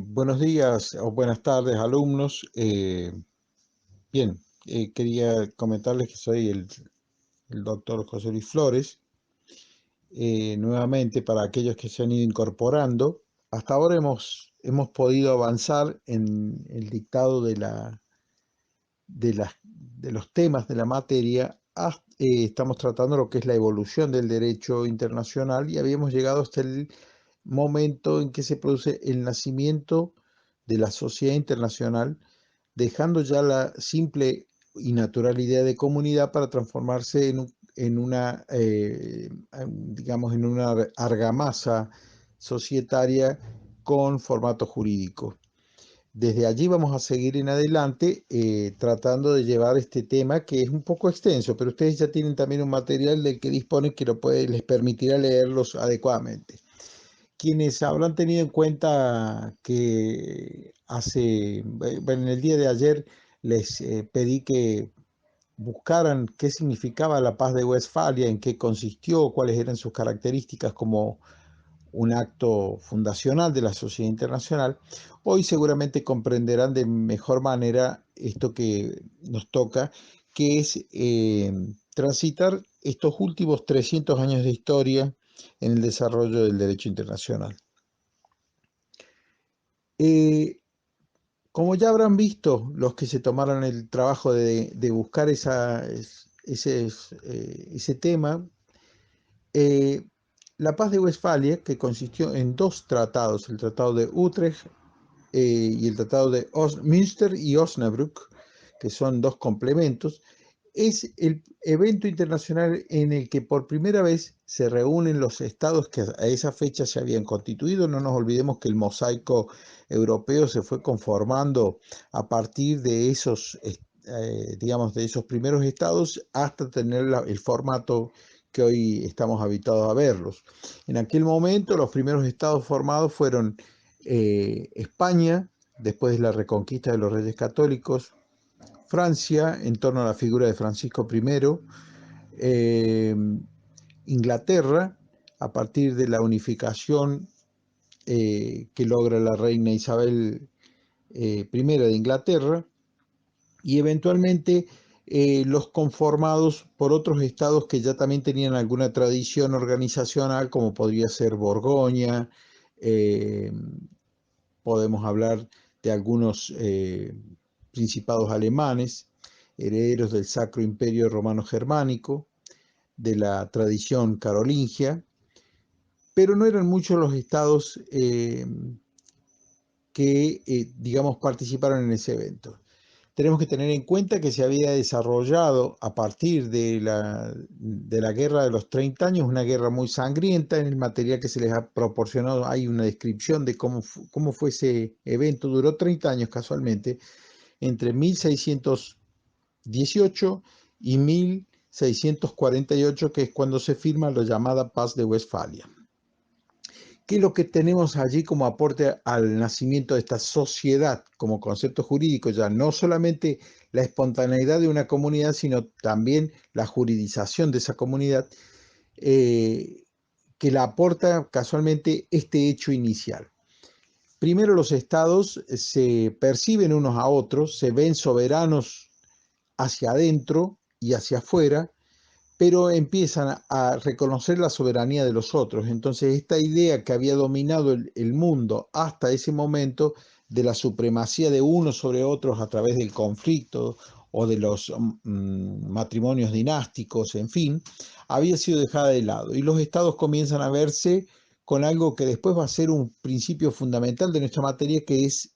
Buenos días o buenas tardes, alumnos. Bien, quería comentarles que soy el doctor José Luis Flores. Nuevamente, para aquellos que se han ido incorporando, hasta ahora hemos podido avanzar en el dictado de los temas de la materia. Estamos tratando lo que es la evolución del derecho internacional y habíamos llegado hasta el momento en que se produce el nacimiento de la sociedad internacional, dejando ya la simple y natural idea de comunidad para transformarse en una, digamos, en una argamasa societaria con formato jurídico. Desde allí vamos a seguir en adelante tratando de llevar este tema que es un poco extenso, pero ustedes ya tienen también un material del que disponen que les permitirá leerlos adecuadamente. Quienes habrán tenido en cuenta que bueno, en el día de ayer les pedí que buscaran qué significaba la paz de Westfalia, en qué consistió, cuáles eran sus características como un acto fundacional de la sociedad internacional. Hoy seguramente comprenderán de mejor manera esto que nos toca, que es transitar estos últimos 300 años de historia en el desarrollo del derecho internacional. Como ya habrán visto los que se tomaron el trabajo de buscar ese tema, eh, la paz de Westfalia, que consistió en dos tratados, el Tratado de Utrecht y el Tratado de Münster y Osnabrück, que son dos complementos, es el evento internacional en el que por primera vez se reúnen los estados que a esa fecha se habían constituido. No nos olvidemos que el mosaico europeo se fue conformando a partir de esos, digamos, de esos primeros estados hasta tener el formato que hoy estamos habituados a verlos. En aquel momento los primeros estados formados fueron España, después de la reconquista de los Reyes Católicos, Francia, en torno a la figura de Francisco I, Inglaterra, a partir de la unificación que logra la reina Isabel I de Inglaterra, y eventualmente los conformados por otros estados que ya también tenían alguna tradición organizacional, como podría ser Borgoña, podemos hablar de algunos principados alemanes, herederos del Sacro Imperio Romano Germánico, de la tradición carolingia, pero no eran muchos los estados que, digamos, participaron en ese evento. Tenemos que tener en cuenta que se había desarrollado a partir de la Guerra de los 30 años, una guerra muy sangrienta. En el material que se les ha proporcionado hay una descripción de cómo fue ese evento. Duró 30 años casualmente, entre 1618 y 1648, que es cuando se firma la llamada Paz de Westfalia. ¿Qué es lo que tenemos allí como aporte al nacimiento de esta sociedad como concepto jurídico? Ya no solamente la espontaneidad de una comunidad, sino también la juridización de esa comunidad, que la aporta casualmente este hecho inicial. Primero, los estados se perciben unos a otros, se ven soberanos hacia adentro y hacia afuera, pero empiezan a reconocer la soberanía de los otros. Entonces, esta idea que había dominado el mundo hasta ese momento de la supremacía de unos sobre otros a través del conflicto o de los matrimonios dinásticos, en fin, había sido dejada de lado. Y los estados comienzan a verse con algo que después va a ser un principio fundamental de nuestra materia, que es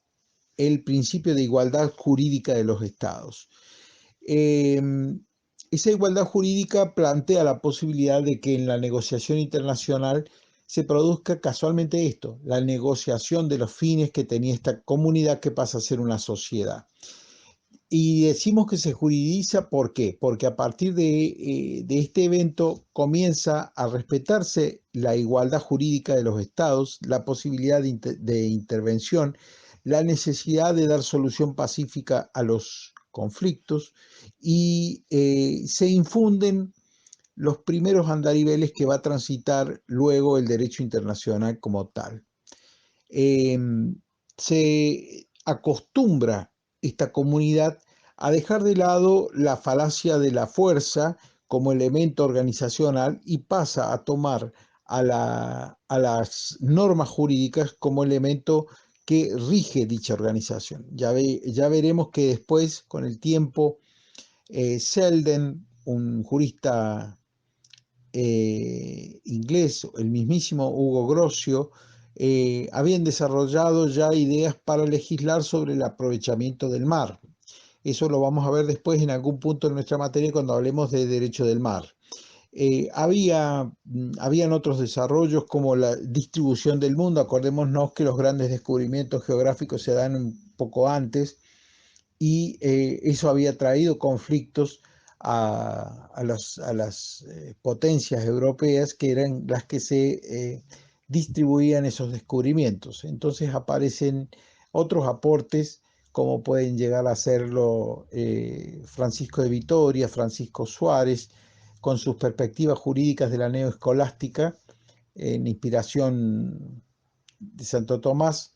el principio de igualdad jurídica de los estados. Esa igualdad jurídica plantea la posibilidad de que en la negociación internacional se produzca casualmente esto, la negociación de los fines que tenía esta comunidad que pasa a ser una sociedad. Y decimos que se juridiza, ¿por qué? Porque a partir de este evento comienza a respetarse la igualdad jurídica de los estados, la posibilidad de intervención, la necesidad de dar solución pacífica a los conflictos y se infunden los primeros andariveles que va a transitar luego el derecho internacional como tal. se acostumbra esta comunidad a dejar de lado la falacia de la fuerza como elemento organizacional y pasa a tomar a las normas jurídicas como elemento que rige dicha organización. Ya veremos que después, con el tiempo, Selden, un jurista inglés, el mismísimo Hugo Grocio, habían desarrollado ya ideas para legislar sobre el aprovechamiento del mar. Eso lo vamos a ver después en algún punto de nuestra materia cuando hablemos de derecho del mar. Habían otros desarrollos como la distribución del mundo. Acordémonos que los grandes descubrimientos geográficos se dan un poco antes y eso había traído conflictos a las potencias europeas que eran las que se distribuían esos descubrimientos. Entonces aparecen otros aportes como pueden llegar a serlo Francisco de Vitoria, Francisco Suárez, con sus perspectivas jurídicas de la neoescolástica, en inspiración de Santo Tomás,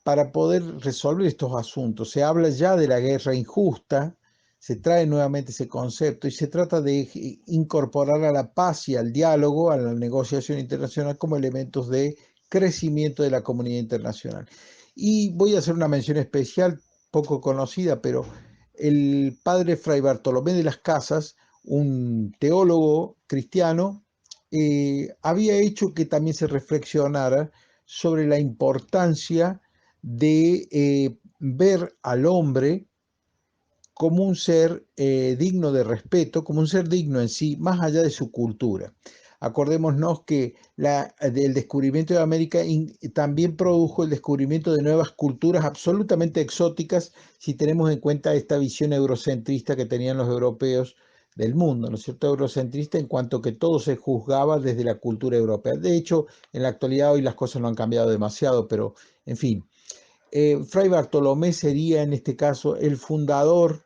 para poder resolver estos asuntos. Se habla ya de la guerra injusta, se trae nuevamente ese concepto y se trata de incorporar a la paz y al diálogo, a la negociación internacional como elementos de crecimiento de la comunidad internacional. Y voy a hacer una mención especial, poco conocida, pero el padre Fray Bartolomé de las Casas, un teólogo cristiano, había hecho que también se reflexionara sobre la importancia de ver al hombre como un ser digno de respeto, como un ser digno en sí, más allá de su cultura. Acordémonos que el descubrimiento de América también produjo el descubrimiento de nuevas culturas absolutamente exóticas si tenemos en cuenta esta visión eurocentrista que tenían los europeos del mundo, ¿no es cierto? Eurocentrista en cuanto que todo se juzgaba desde la cultura europea. De hecho, en la actualidad hoy las cosas no han cambiado demasiado, pero en fin. Fray Bartolomé sería en este caso el fundador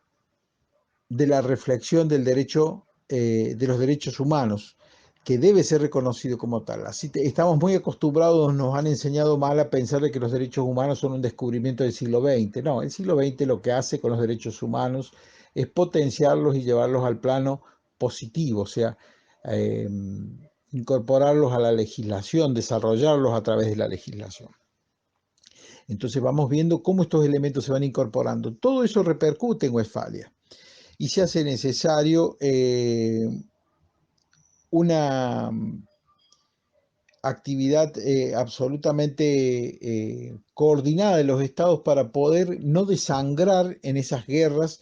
de la reflexión del derecho, de los derechos humanos, que debe ser reconocido como tal. Así estamos muy acostumbrados, nos han enseñado mal a pensar de que los derechos humanos son un descubrimiento del siglo XX. No, el siglo XX lo que hace con los derechos humanos es potenciarlos y llevarlos al plano positivo, o sea, eh, incorporarlos a la legislación, desarrollarlos a través de la legislación. Entonces vamos viendo cómo estos elementos se van incorporando. Todo eso repercute en Westfalia y se hace necesario una actividad absolutamente coordinada de los estados para poder no desangrar en esas guerras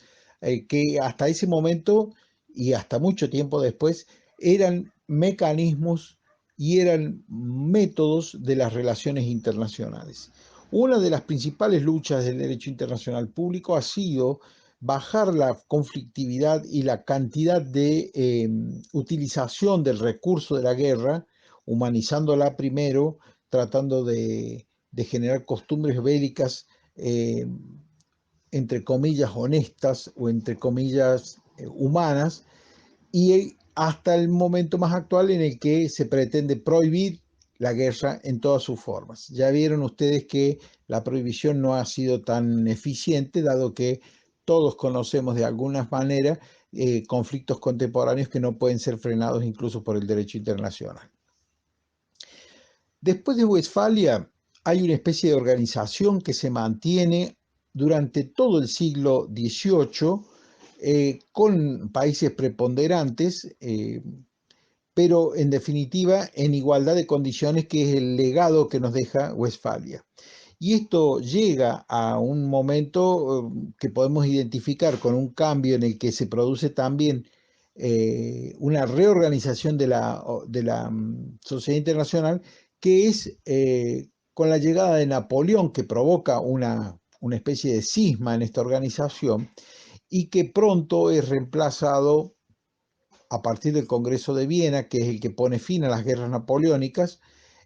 que hasta ese momento y hasta mucho tiempo después eran mecanismos y eran métodos de las relaciones internacionales. Una de las principales luchas del derecho internacional público ha sido bajar la conflictividad y la cantidad de utilización del recurso de la guerra, humanizándola primero, tratando de generar costumbres bélicas, entre comillas, honestas o entre comillas, humanas, y hasta el momento más actual en el que se pretende prohibir la guerra en todas sus formas. Ya vieron ustedes que la prohibición no ha sido tan eficiente, dado que todos conocemos de alguna manera conflictos contemporáneos que no pueden ser frenados incluso por el derecho internacional. Después de Westfalia hay una especie de organización que se mantiene durante todo el siglo XVIII con países preponderantes, pero en definitiva en igualdad de condiciones, que es el legado que nos deja Westfalia. Y esto llega a un momento que podemos identificar con un cambio en el que se produce también una reorganización de la sociedad internacional, que es con la llegada de Napoleón, que provoca una especie de cisma en esta organización y que pronto es reemplazado a partir del Congreso de Viena, que es el que pone fin a las guerras napoleónicas.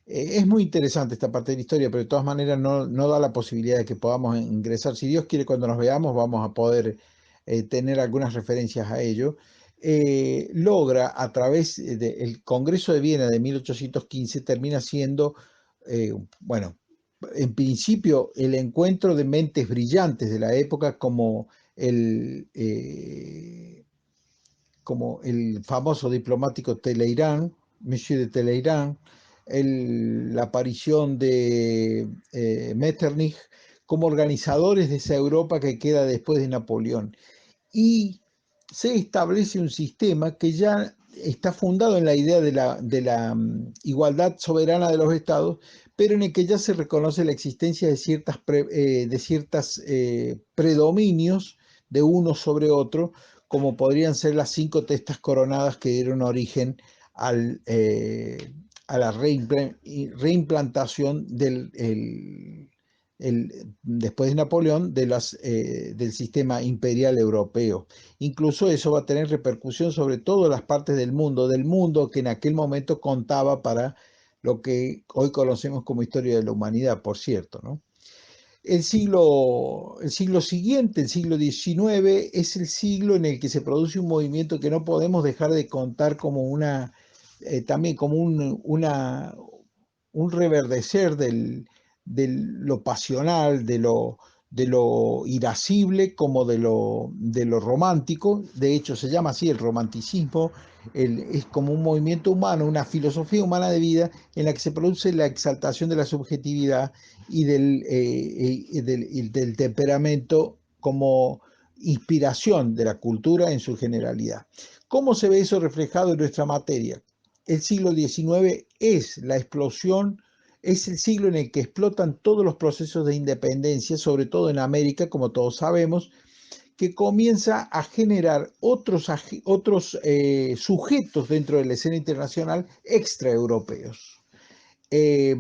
Es muy interesante esta parte de la historia, pero de todas maneras no da la posibilidad de que podamos ingresar. Si Dios quiere, cuando nos veamos vamos a poder tener algunas referencias a ello. Logra a través del Congreso de Viena de 1815, termina siendo, bueno, en principio, el encuentro de mentes brillantes de la época como el famoso diplomático Talleyrand, Monsieur de Talleyrand, la aparición de Metternich como organizadores de esa Europa que queda después de Napoleón. Y se establece un sistema que ya está fundado en la idea de la igualdad soberana de los estados, pero en el que ya se reconoce la existencia de ciertas predominios de uno sobre otro, como podrían ser las 5 testas coronadas que dieron origen al, a la reimplantación después de Napoleón del sistema imperial europeo. Incluso eso va a tener repercusión sobre todas las partes del mundo que en aquel momento contaba para lo que hoy conocemos como historia de la humanidad, por cierto, ¿no? El siglo siguiente, el siglo XIX, es el siglo en el que se produce un movimiento que no podemos dejar de contar como también como un reverdecer de lo pasional, de lo irascible, como de lo romántico. De hecho, se llama así el romanticismo. Es como un movimiento humano, una filosofía humana de vida en la que se produce la exaltación de la subjetividad y del temperamento como inspiración de la cultura en su generalidad. ¿Cómo se ve eso reflejado en nuestra materia? El siglo XIX es la explosión, es el siglo en el que explotan todos los procesos de independencia, sobre todo en América, como todos sabemos, que comienza a generar otros sujetos dentro de la escena internacional extraeuropeos. Eh,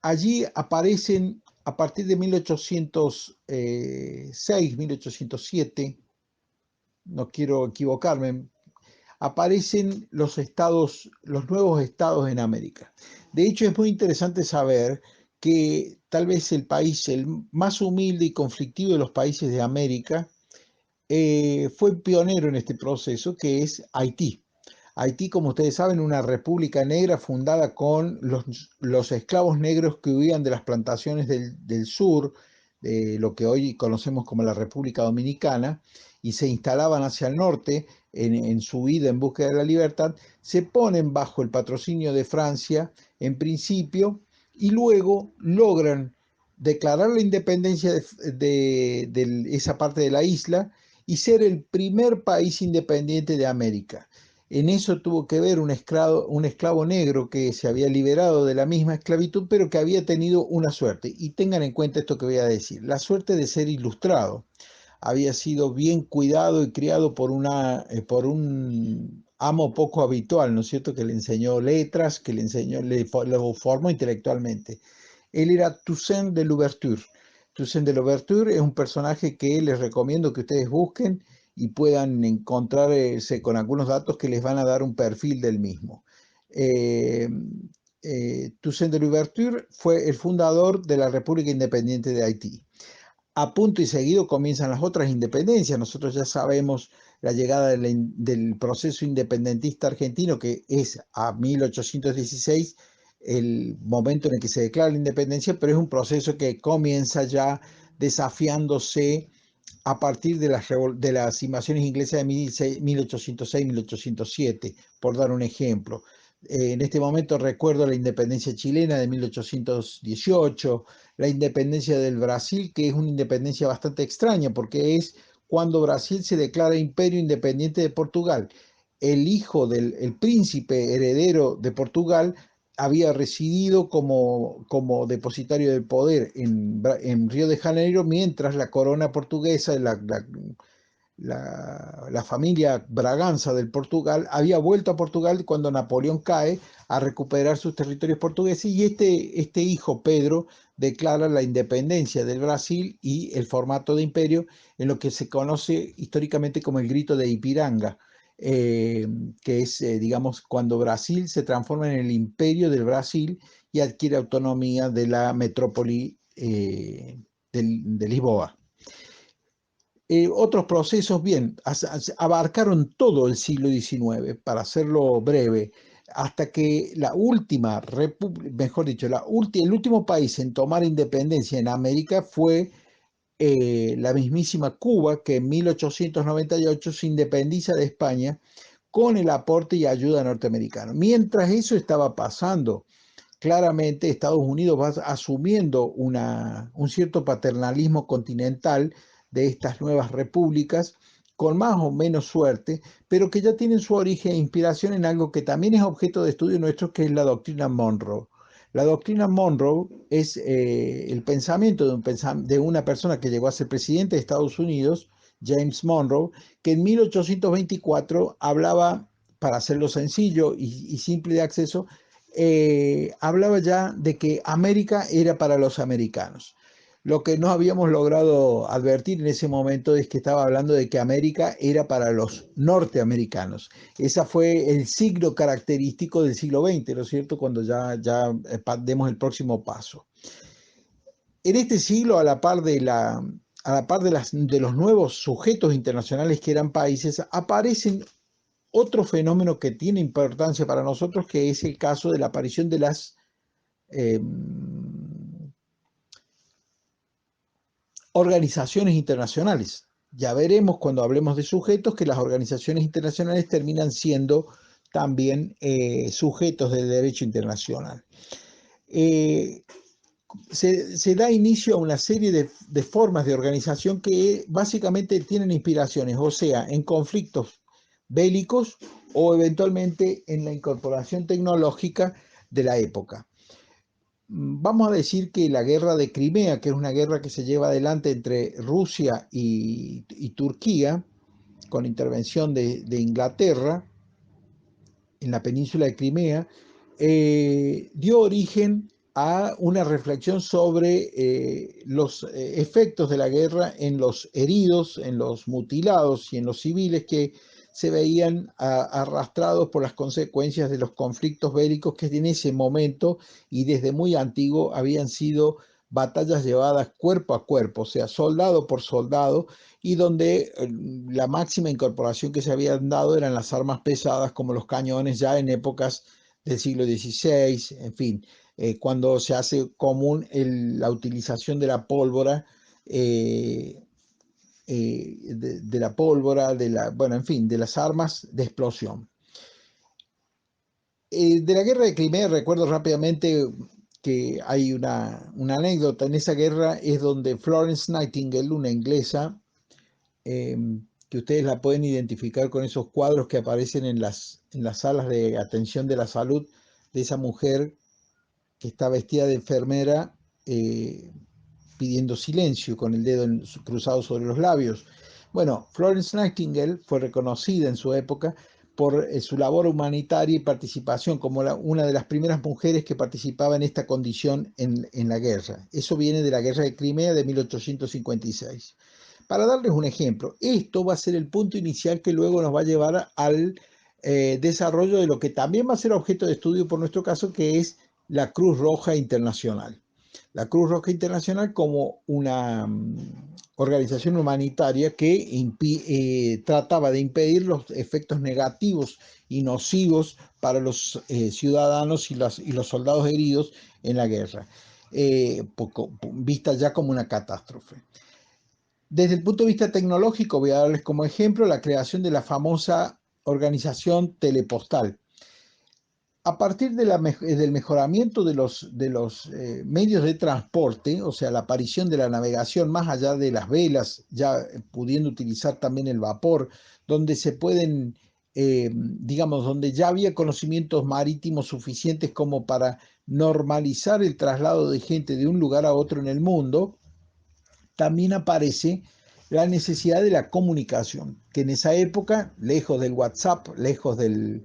Allí aparecen, a partir de 1806, 1807, no quiero equivocarme, aparecen los nuevos estados en América. De hecho, es muy interesante saber que tal vez el país, el más humilde y conflictivo de los países de América, fue pionero en este proceso, que es Haití. Haití, como ustedes saben, una república negra fundada con los esclavos negros que huían de las plantaciones del sur, de lo que hoy conocemos como la República Dominicana, y se instalaban hacia el norte en su huida en búsqueda de la libertad, se ponen bajo el patrocinio de Francia en principio y luego logran declarar la independencia de esa parte de la isla y ser el primer país independiente de América. En eso tuvo que ver un esclavo negro que se había liberado de la misma esclavitud, pero que había tenido una suerte. Y tengan en cuenta esto que voy a decir, la suerte de ser ilustrado. Había sido bien cuidado y criado por un amo poco habitual, ¿no es cierto?, que le enseñó letras, que lo formó intelectualmente. Él era Toussaint de Louverture. Toussaint de Louverture es un personaje que les recomiendo que ustedes busquen y puedan encontrarse con algunos datos que les van a dar un perfil del mismo. Toussaint de Louverture fue el fundador de la República Independiente de Haití. A punto y seguido comienzan las otras independencias. Nosotros ya sabemos la llegada del proceso independentista argentino, que es a 1816 el momento en el que se declara la independencia, pero es un proceso que comienza ya desafiándose a partir de las invasiones inglesas de 1806-1807, por dar un ejemplo. En este momento recuerdo la independencia chilena de 1818, la independencia del Brasil, que es una independencia bastante extraña, porque es cuando Brasil se declara imperio independiente de Portugal. El hijo del príncipe heredero de Portugal había residido como depositario del poder en Río de Janeiro, mientras la corona portuguesa, la familia Braganza del Portugal, había vuelto a Portugal cuando Napoleón cae a recuperar sus territorios portugueses, y este hijo, Pedro, declara la independencia del Brasil y el formato de imperio en lo que se conoce históricamente como el Grito de Ipiranga, que es, digamos, cuando Brasil se transforma en el imperio del Brasil y adquiere autonomía de la metrópoli de Lisboa. Otros procesos, bien, abarcaron todo el siglo XIX, para hacerlo breve. hasta que la última república, mejor dicho, el último país en tomar independencia en América fue la mismísima Cuba, que en 1898 se independiza de España con el aporte y ayuda norteamericano. Mientras eso estaba pasando, claramente Estados Unidos va asumiendo un cierto paternalismo continental de estas nuevas repúblicas, con más o menos suerte, pero que ya tienen su origen e inspiración en algo que también es objeto de estudio nuestro, que es la doctrina Monroe. La doctrina Monroe es el pensamiento de una persona que llegó a ser presidente de Estados Unidos, James Monroe, que en 1824 hablaba, para hacerlo sencillo y simple de acceso, hablaba ya de que América era para los americanos. Lo que no habíamos logrado advertir en ese momento es que estaba hablando de que América era para los norteamericanos. Ese fue el signo característico del siglo XX, ¿no es cierto? Cuando ya demos el próximo paso. En este siglo, a la par de los nuevos sujetos internacionales que eran países, aparecen otro fenómeno que tiene importancia para nosotros, que es el caso de la aparición de las eh, organizaciones internacionales. Ya veremos cuando hablemos de sujetos que las organizaciones internacionales terminan siendo también sujetos del derecho internacional. Se da inicio a una serie de formas de organización que básicamente tienen inspiraciones, o sea, en conflictos bélicos o eventualmente en la incorporación tecnológica de la época. Vamos a decir que la guerra de Crimea, que es una guerra que se lleva adelante entre Rusia y Turquía, con intervención de Inglaterra en la península de Crimea, dio origen a una reflexión sobre los efectos de la guerra en los heridos, en los mutilados y en los civiles que se veían arrastrados por las consecuencias de los conflictos bélicos que en ese momento y desde muy antiguo habían sido batallas llevadas cuerpo a cuerpo, o sea, soldado por soldado, y donde la máxima incorporación que se habían dado eran las armas pesadas como los cañones ya en épocas del siglo XVI, en fin, cuando se hace común la utilización de la pólvora, de la pólvora, bueno, en fin, de las armas de explosión. De la guerra de Crimea recuerdo rápidamente que hay una anécdota. En esa guerra es donde Florence Nightingale, una inglesa, que ustedes la pueden identificar con esos cuadros que aparecen en las salas de atención de la salud, de esa mujer que está vestida de enfermera pidiendo silencio con el dedo cruzado sobre los labios. Bueno, Florence Nightingale fue reconocida en su época por su labor humanitaria y participación como una de las primeras mujeres que participaba en esta condición en la guerra. Eso viene de la guerra de Crimea de 1856. Para darles un ejemplo, esto va a ser el punto inicial que luego nos va a llevar al desarrollo de lo que también va a ser objeto de estudio por nuestro caso, que es la Cruz Roja Internacional. La Cruz Roja Internacional como una organización humanitaria que trataba de impedir los efectos negativos y nocivos para los ciudadanos y los soldados heridos en la guerra, vista ya como una catástrofe. Desde el punto de vista tecnológico, voy a darles como ejemplo la creación de la famosa organización telepostal. A partir del mejoramiento de los medios de transporte, o sea, la aparición de la navegación más allá de las velas, ya pudiendo utilizar también el vapor, donde se pueden, digamos, donde ya había conocimientos marítimos suficientes como para normalizar el traslado de gente de un lugar a otro en el mundo, también aparece la necesidad de la comunicación, que en esa época, lejos del WhatsApp, lejos de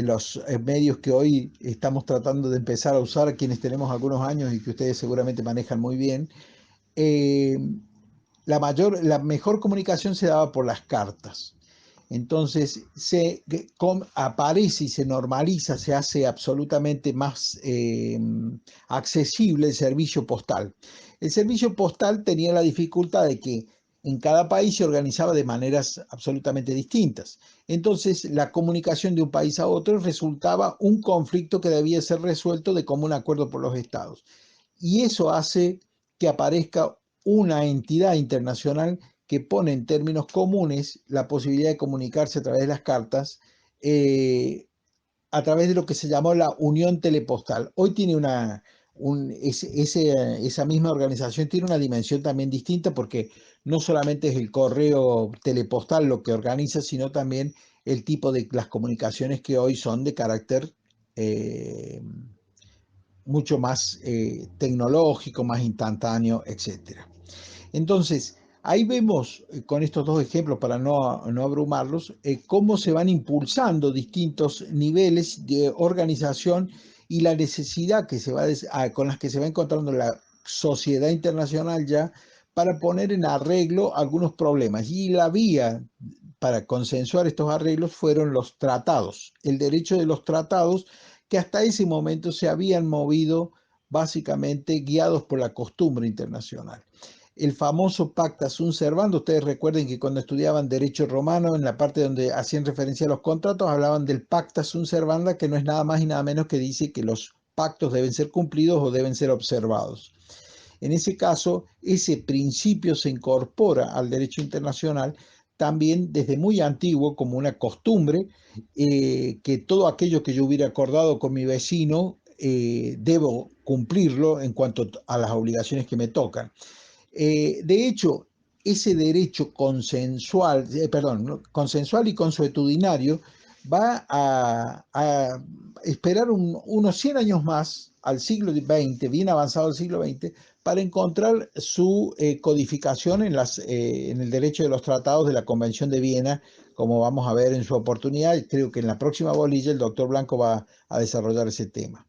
los medios que hoy estamos tratando de empezar a usar, quienes tenemos algunos años y que ustedes seguramente manejan muy bien, la mejor comunicación se daba por las cartas. Entonces aparece y se normaliza, se hace absolutamente más accesible el servicio postal. El servicio postal tenía la dificultad de que en cada país se organizaba de maneras absolutamente distintas. Entonces, la comunicación de un país a otro resultaba un conflicto que debía ser resuelto de común acuerdo por los estados. Y eso hace que aparezca una entidad internacional que pone en términos comunes la posibilidad de comunicarse a través de las cartas, a través de lo que se llamó la Unión Telepostal. Hoy tiene esa misma organización tiene una dimensión también distinta, porque no solamente es el correo telepostal lo que organiza, sino también el tipo de las comunicaciones que hoy son de carácter mucho más tecnológico, más instantáneo, etcétera. Entonces, ahí vemos con estos dos ejemplos, para no abrumarlos, cómo se van impulsando distintos niveles de organización y la necesidad con las que se va encontrando la sociedad internacional ya para poner en arreglo algunos problemas. Y la vía para consensuar estos arreglos fueron los tratados, el derecho de los tratados, que hasta ese momento se habían movido básicamente guiados por la costumbre internacional. El famoso Pacta Sunt Servanda, ustedes recuerden que cuando estudiaban derecho romano, en la parte donde hacían referencia a los contratos, hablaban del Pacta Sunt Servanda, que no es nada más y nada menos que dice que los pactos deben ser cumplidos o deben ser observados. En ese caso, ese principio se incorpora al derecho internacional también desde muy antiguo como una costumbre, que todo aquello que yo hubiera acordado con mi vecino, debo cumplirlo en cuanto a las obligaciones que me tocan. De hecho, ese derecho consensual, consensual y consuetudinario va a esperar unos 100 años más al siglo XX, bien avanzado el siglo XX, para encontrar su codificación en el derecho de los tratados de la Convención de Viena, como vamos a ver en su oportunidad. Creo que en la próxima bolilla el doctor Blanco va a desarrollar ese tema.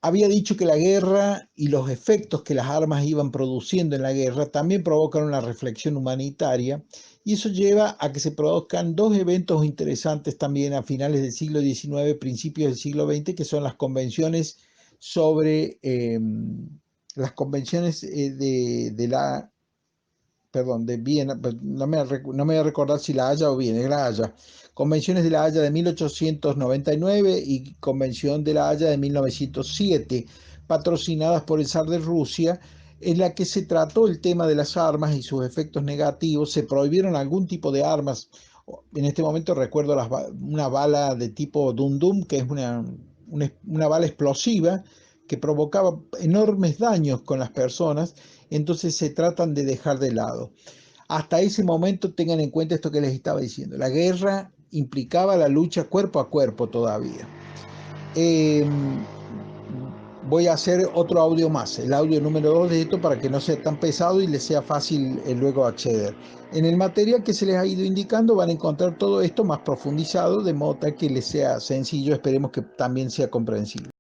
Había dicho que la guerra y los efectos que las armas iban produciendo en la guerra también provocan una reflexión humanitaria, y eso lleva a que se produzcan dos eventos interesantes también a finales del siglo XIX, principios del siglo XX, que son las convenciones sobre las convenciones de Viena, no me voy a recordar si La Haya o Viena, es La Haya. Convenciones de La Haya de 1899 y Convención de La Haya de 1907, patrocinadas por el zar de Rusia, en la que se trató el tema de las armas y sus efectos negativos. Se prohibieron algún tipo de armas. En este momento recuerdo una bala de tipo Dum Dum, que es una bala explosiva que provocaba enormes daños con las personas. Entonces se tratan de dejar de lado. Hasta ese momento tengan en cuenta esto que les estaba diciendo. La guerra implicaba la lucha cuerpo a cuerpo todavía. Voy a hacer otro audio más, el audio número 2 de esto, para que no sea tan pesado y les sea fácil luego acceder. En el material que se les ha ido indicando van a encontrar todo esto más profundizado, de modo que les sea sencillo, esperemos que también sea comprensible.